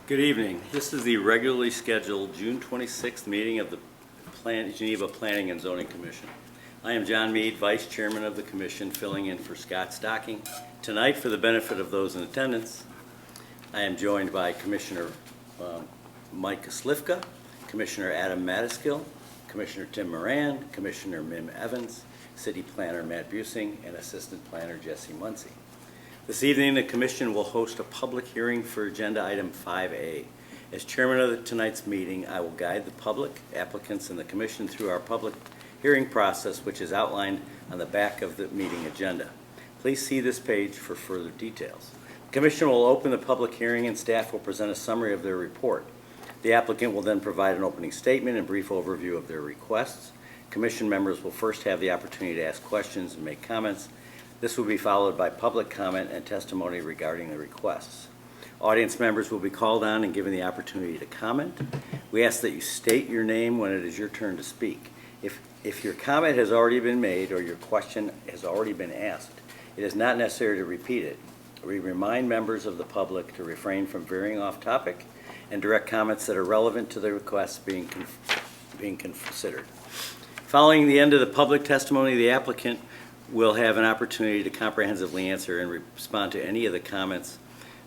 Good evening. This is the regularly scheduled June 26th meeting of the Geneva Planning and Zoning Commission. I am John Mead, Vice Chairman of the Commission, filling in for Scott Stocking. Tonight, for the benefit of those in attendance, I am joined by Commissioner Mike Slifka, Commissioner Adam Madaskill, Commissioner Tim Moran, Commissioner Mim Evans, City Planner Matt Busing, and Assistant Planner Jesse Muncy. This evening, the Commission will host a public hearing for Agenda Item 5A. As Chairman of tonight's meeting, I will guide the public, applicants, and the Commission through our public hearing process, which is outlined on the back of the meeting agenda. Please see this page for further details. The Commission will open the public hearing and staff will present a summary of their report. The applicant will then provide an opening statement and brief overview of their requests. Commission members will first have the opportunity to ask questions and make comments. This will be followed by public comment and testimony regarding the requests. Audience members will be called on and given the opportunity to comment. We ask that you state your name when it is your turn to speak. If your comment has already been made or your question has already been asked, it is not necessary to repeat it. We remind members of the public to refrain from veering off topic and direct comments that are relevant to the requests being considered. Following the end of the public testimony, the applicant will have an opportunity to comprehensively answer and respond to any of the comments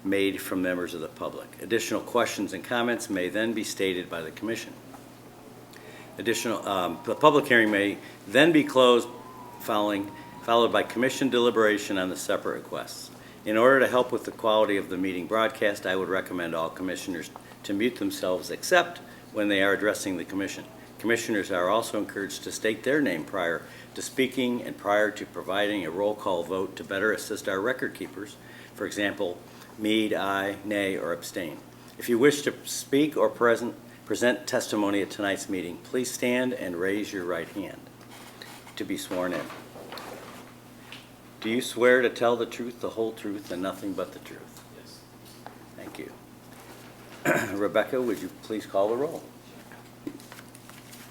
made from members of the public. Additional questions and comments may then be stated by the Commission. The public hearing may then be closed, followed by Commission deliberation on the separate requests. In order to help with the quality of the meeting broadcast, I would recommend all commissioners to mute themselves except when they are addressing the Commission. Commissioners are also encouraged to state their name prior to speaking and prior to providing a roll call vote to better assist our record keepers. For example, Mead, aye, nay, or abstain. If you wish to speak or present testimony at tonight's meeting, please stand and raise your right hand to be sworn in. Do you swear to tell the truth, the whole truth, and nothing but the truth? Yes. Thank you. Rebecca, would you please call the roll?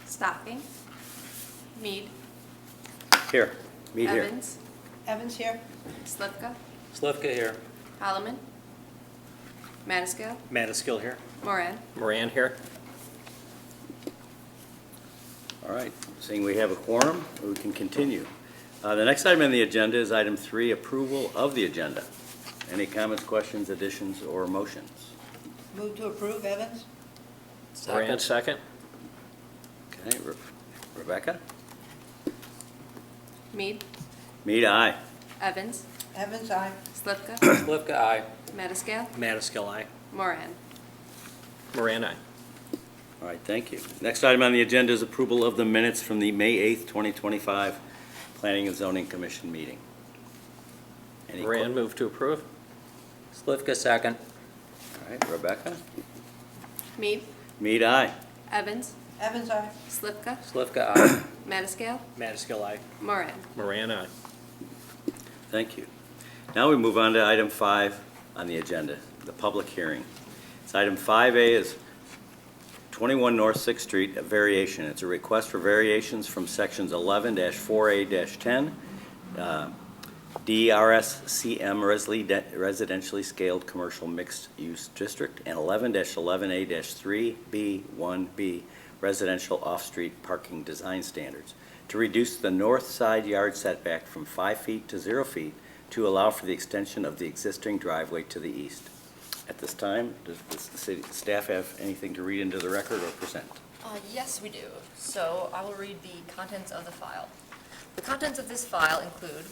Stocking. Mead. Here. Mead here. Evans. Evans here. Slifka. Slifka here. Holloman. Madaskill. Madaskill here. Moran. Moran here. All right. Seeing we have a quorum, we can continue. The next item on the agenda is item 3, approval of the agenda. Any comments, questions, additions, or motions? Move to approve, Evans? Moran second. Okay. Rebecca? Mead. Mead, aye. Evans. Evans, aye. Slifka. Slifka aye. Madaskill. Madaskill aye. Moran. Moran aye. All right, thank you. Next item on the agenda is approval of the minutes from the May 8th, 2025 Planning and Zoning Commission meeting. Moran move to approve. Slifka second. All right, Rebecca? Mead. Mead, aye. Evans. Evans, aye. Slifka. Slifka aye. Madaskill. Madaskill aye. Moran. Moran aye. Thank you. Now we move on to item 5 on the agenda, the public hearing. So item 5A is 21 North 6th Street, a variation. It's a request for variations from sections 11-4A-10, DRSCM residentially scaled commercial mixed-use district, and 11-11A-3B1B residential off-street parking design standards to reduce the north side yard setback from 5 feet to 0 feet to allow for the extension of the existing driveway to the east. At this time, does the city staff have anything to read into the record or present? Yes, we do. So I will read the contents of the file. The contents of this file include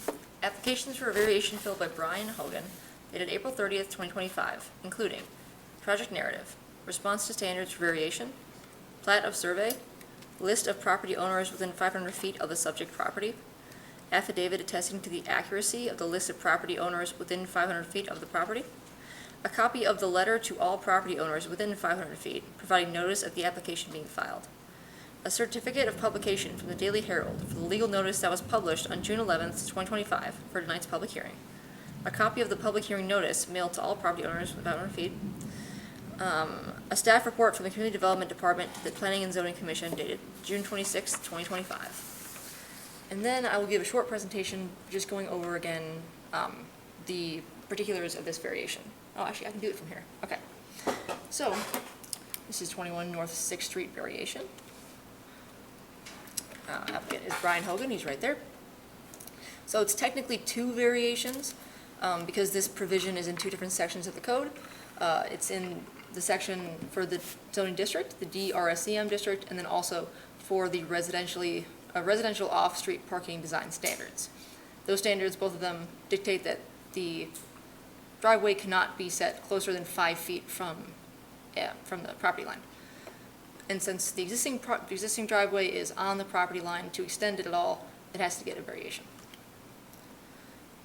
applications for a variation filled by Brian Hogan, dated April 30th, 2025, including project narrative, response to standards for variation, plat of survey, list of property owners within 500 feet of the subject property, affidavit attesting to the accuracy of the list of property owners within 500 feet of the property, a copy of the letter to all property owners within 500 feet, providing notice of the application being filed, a certificate of publication from the Daily Herald for the legal notice that was published on June 11th, 2025 for tonight's public hearing, a copy of the public hearing notice mailed to all property owners within 500 feet, a staff report from the Community Development Department to the Planning and Zoning Commission dated June 26, 2025. And then I will give a short presentation just going over again the particulars of this variation. Oh, actually, I can do it from here. Okay. So, this is 21 North 6th Street variation. Applicant is Brian Hogan, he's right there. So it's technically two variations, because this provision is in two different sections of the code. It's in the section for the zoning district, the DRSCM district, and then also for the residential off-street parking design standards. Those standards, both of them dictate that the driveway cannot be set closer than 5 feet from the property line. And since the existing driveway is on the property line, to extend it at all, it has to get a variation.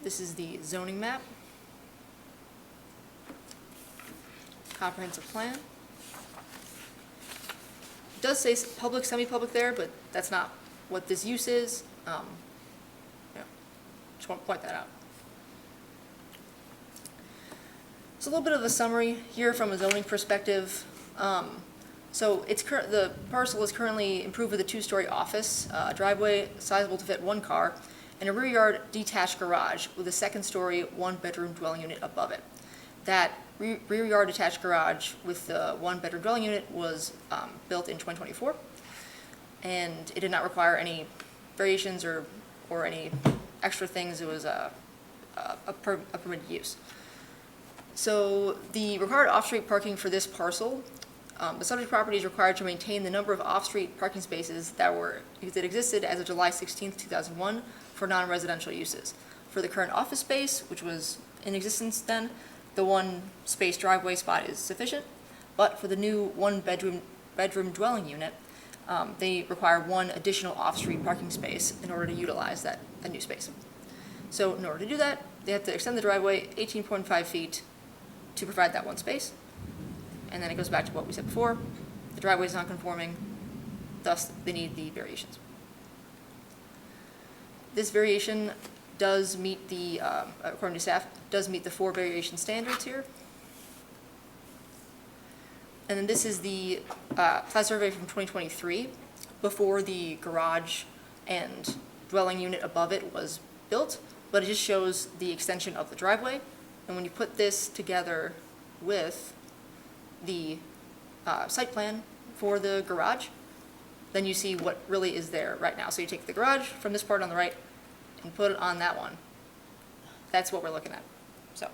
This is the zoning map. Comprehensive plan. It does say public, semi-public there, but that's not what this use is. Just want to point that out. It's a little bit of a summary here from a zoning perspective. So the parcel is currently improved with a 2-story office, driveway sizable to fit 1 car, and a rear yard detached garage with a 2nd-story 1-bedroom dwelling unit above it. That rear yard detached garage with the 1-bedroom dwelling unit was built in 2024, and it did not require any variations or any extra things. It was a permitted use. So the required off-street parking for this parcel, the subject property is required to maintain the number of off-street parking spaces that existed as of July 16th, 2001 for non-residential uses. For the current office space, which was in existence then, the 1-space driveway spot is sufficient, but for the new 1-bedroom dwelling unit, they require 1 additional off-street parking space in order to utilize that new space. So in order to do that, they have to extend the driveway 18.5 feet to provide that 1 space. And then it goes back to what we said before. The driveway is non-conforming, thus they need the variations. This variation does meet the, according to staff, does meet the 4 variation standards here. And then this is the plat survey from 2023, before the garage and dwelling unit above it was built, but it just shows the extension of the driveway. And when you put this together with the site plan for the garage, then you see what really is there right now. So you take the garage from this part on the right and put it on that one. That's what we're looking at. So,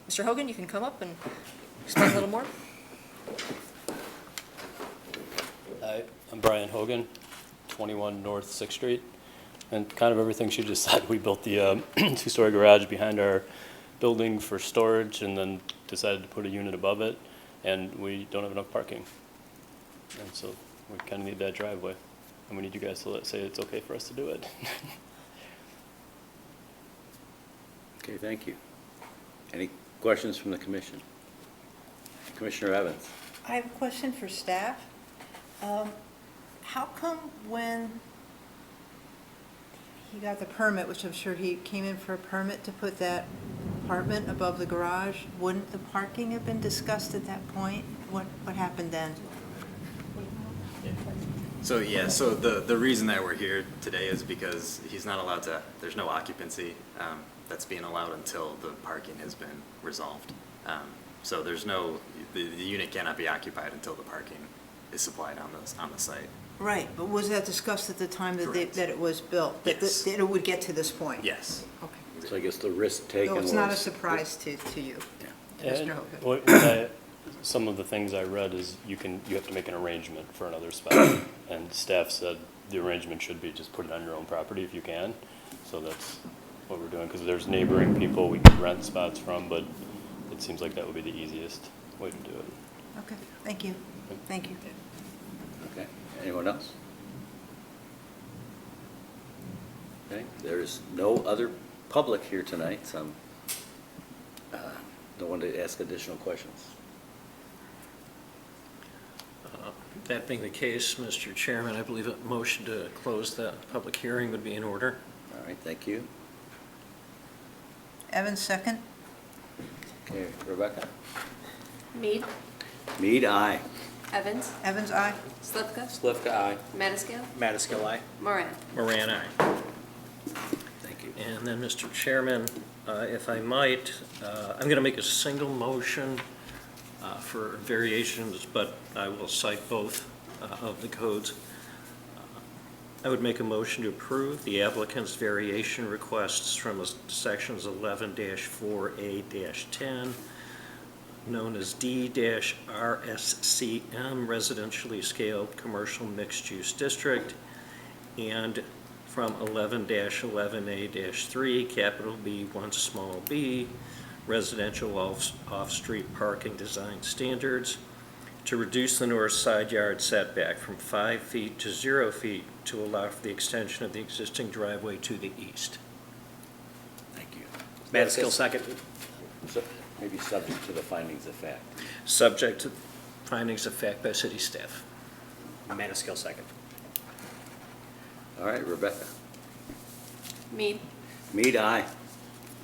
Mr. Hogan, you can come up and explain a little more. Hi, I'm Brian Hogan, 21 North 6th Street. And kind of everything she just said, we built the 2-story garage behind our building for storage and then decided to put a unit above it, and we don't have enough parking. And so we kind of need that driveway, and we need you guys to say it's okay for us to do it. Okay, thank you. Any questions from the commission? Commissioner Evans? I have a question for staff. How come when he got the permit, which I'm sure he came in for a permit to put that apartment above the garage, wouldn't the parking have been discussed at that point? What happened then? So yeah, so the reason that we're here today is because he's not allowed to, there's no occupancy that's being allowed until the parking has been resolved. So there's no, the unit cannot be occupied until the parking is supplied on the site. Right, but was that discussed at the time that Correct. that it was built? That Yes. that it would get to this point? Yes. Okay. So I guess the risk taken So was... it's not a surprise to you? Yeah. Mr. And Hogan. some of the things I read is you have to make an arrangement for another spot. And staff said the arrangement should be just put it on your own property if you can. So that's what we're doing, because there's neighboring people we could rent spots from, but it seems like that would be the easiest way to do it. Okay, thank you. Thank you. Okay, anyone else? Okay, there's no other public here tonight, so don't want to ask additional questions. That being the case, Mr. Chairman, I believe a motion to close the public hearing would be in order. All right, thank you. Evans, second? Okay, Rebecca? Mead, Mead, aye. Evans, Evans, aye. Slivka, Slivka, aye. Mattiscale, Mattiscale, aye. Moran. Moran, aye. Thank you. And then, Mr. Chairman, if I might, I'm going to make a single motion for variations, but I will cite both of the codes. I would make a motion to approve the applicant's variation requests from sections 11-4A-10, known as D-RSCM, Residentially Scaled Commercial Mixed-Use District, and from 11-11A-3, capital B, 1 small b, Residential Off-Street Parking Design Standards, to reduce the north side yard setback from 5 feet to 0 feet to allow for the extension of the existing driveway to the east. Thank you. Madaskil, second. So, maybe subject to the findings of fact. Subject to findings of fact by city staff. Madaskil, second. All right, Rebecca. Mead. Mead, aye.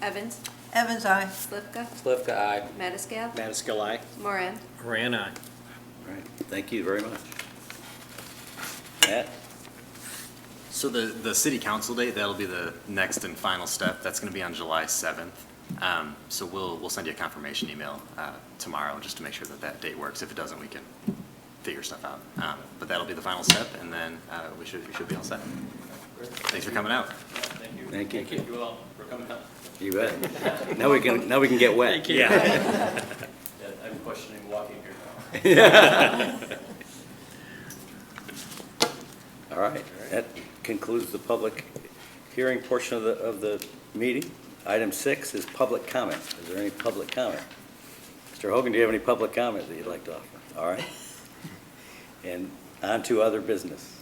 Evans. Evans, aye. Slivka. Slivka, aye. Madaskil. Madaskil, aye. Moran. Moran, aye. All right, thank you very much. Matt? So the city council date, that'll be the next and final step. That's going to be on July 7th. So we'll send you a confirmation email tomorrow just to make sure that that date works. If it doesn't, we can figure stuff out. But that'll be the final step, and then we should be all set. Thanks for coming out. Thank you. Thank you all for coming out. You bet. Now we can get wet. Yeah. Yeah, I'm questioning walking here now. All right, that concludes the public hearing portion of the meeting. Item 6 is public comment. Is there any public comment? Mr. Hogan, do you have any public comment that you'd like to offer? All right. And on to other business.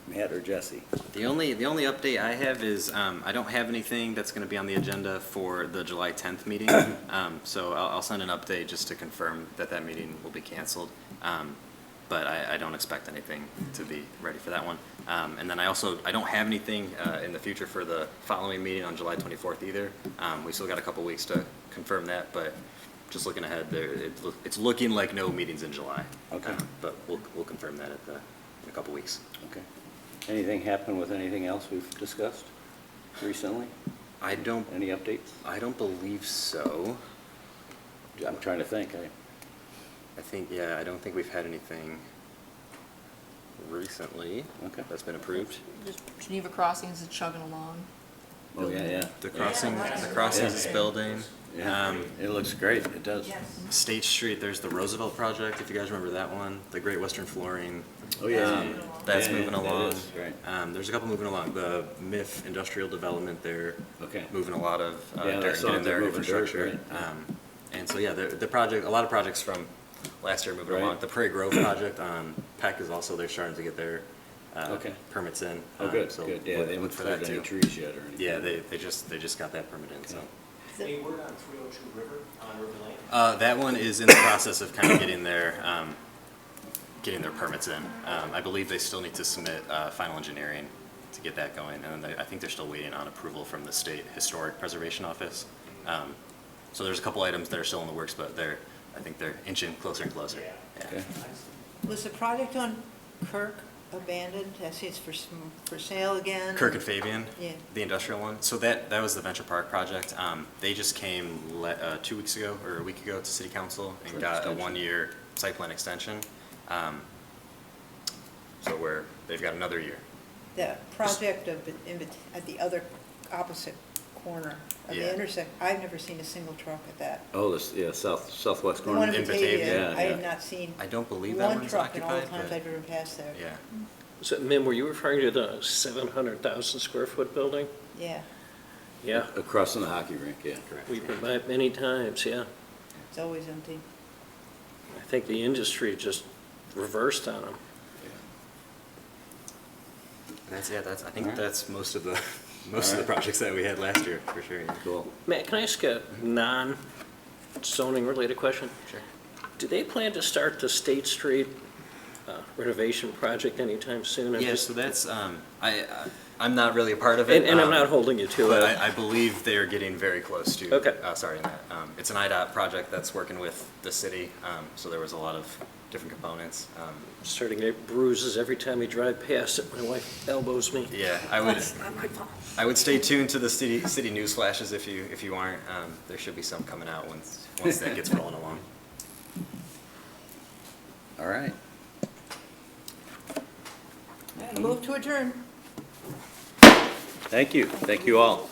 Matt or Jesse? The only update I have is I don't have anything that's going to be on the agenda for the July 10th meeting. So I'll send an update just to confirm that that meeting will be canceled. But I don't expect anything to be ready for that one. And then I don't have anything in the future for the following meeting on July 24th either. We still got a couple weeks to confirm that, but just looking ahead, it's looking like no meetings in July. Okay. But we'll confirm that in a couple weeks. Okay. Anything happen with anything else we've discussed recently? Any updates? I don't believe so. I'm trying to think. I don't think we've had anything recently Okay. that's been approved. Just Geneva Crossings is chugging along. Oh, yeah. The crossings is building. Yeah, it looks great. It does. State Street, there's the Roosevelt project, if you guys remember that one, the Great Western Flooring. Oh, yeah. That's Yeah, moving that along. is, right. There's a couple moving along. The MIF industrial development, they're Okay. moving a lot of Yeah, I dirt, saw getting they're their moving dirt, infrastructure. right. And so, yeah, the project, a lot of projects from last year moving Right. along. The Prairie Grove project on Peck is also, they're starting to get their Okay. permits in. Oh, good, So good. Yeah, look they haven't for that cleared any too. trees yet or anything. Yeah, they just got that permit in, so. Any word on 302 River on River Lane? That one is in the process of kind of getting their permits in. I believe they still need to submit final engineering to get that going, and then I think they're still waiting on approval from the State Historic Preservation Office. So there's a couple items that are still in the works, but I think they're inching closer and closer. Yeah. Okay. Was the project on Kirk abandoned? I see it's for sale again. Kirk and Fabian, Yeah. the industrial one. So that was the Venture Park project. They just came 2 weeks ago or a week ago to City Council and For got extension. a 1-year site plan extension. So they've got another year. The project at the other opposite corner of Yeah. the intersection, I've never seen a single truck at that. Oh, southwest The corner. one in In Batavia, Batavia, I yeah. had not seen I don't believe that one one's truck in all the occupied, times but- I've driven past there. Yeah. So, Mim, were you referring to the 700,000 square foot building? Yeah, Yeah, Across from the hockey rink, yeah. we've been by it many times, yeah. it's always empty. I think the industry just reversed on them. I think Alright. that's most of the Alright. projects that we had last year, for sure. Yeah. Cool. Matt, can I ask a non-zoning related question? Sure. Do they plan to start the State Street renovation project anytime soon? I'm Yeah, just- so that's, I'm not really a part of it. And I'm not holding you to But it. I believe they're getting very close to. Okay. Sorry, Matt. It's an IDOT project that's working with the city, so there was a lot of different components. Starting to get bruises every time we drive past it. My wife elbows me. Yeah, I would stay tuned to the city news flashes if you aren't. There should be some coming out once that gets rolling along. All right. Move to adjourn. Thank you. Thank you all.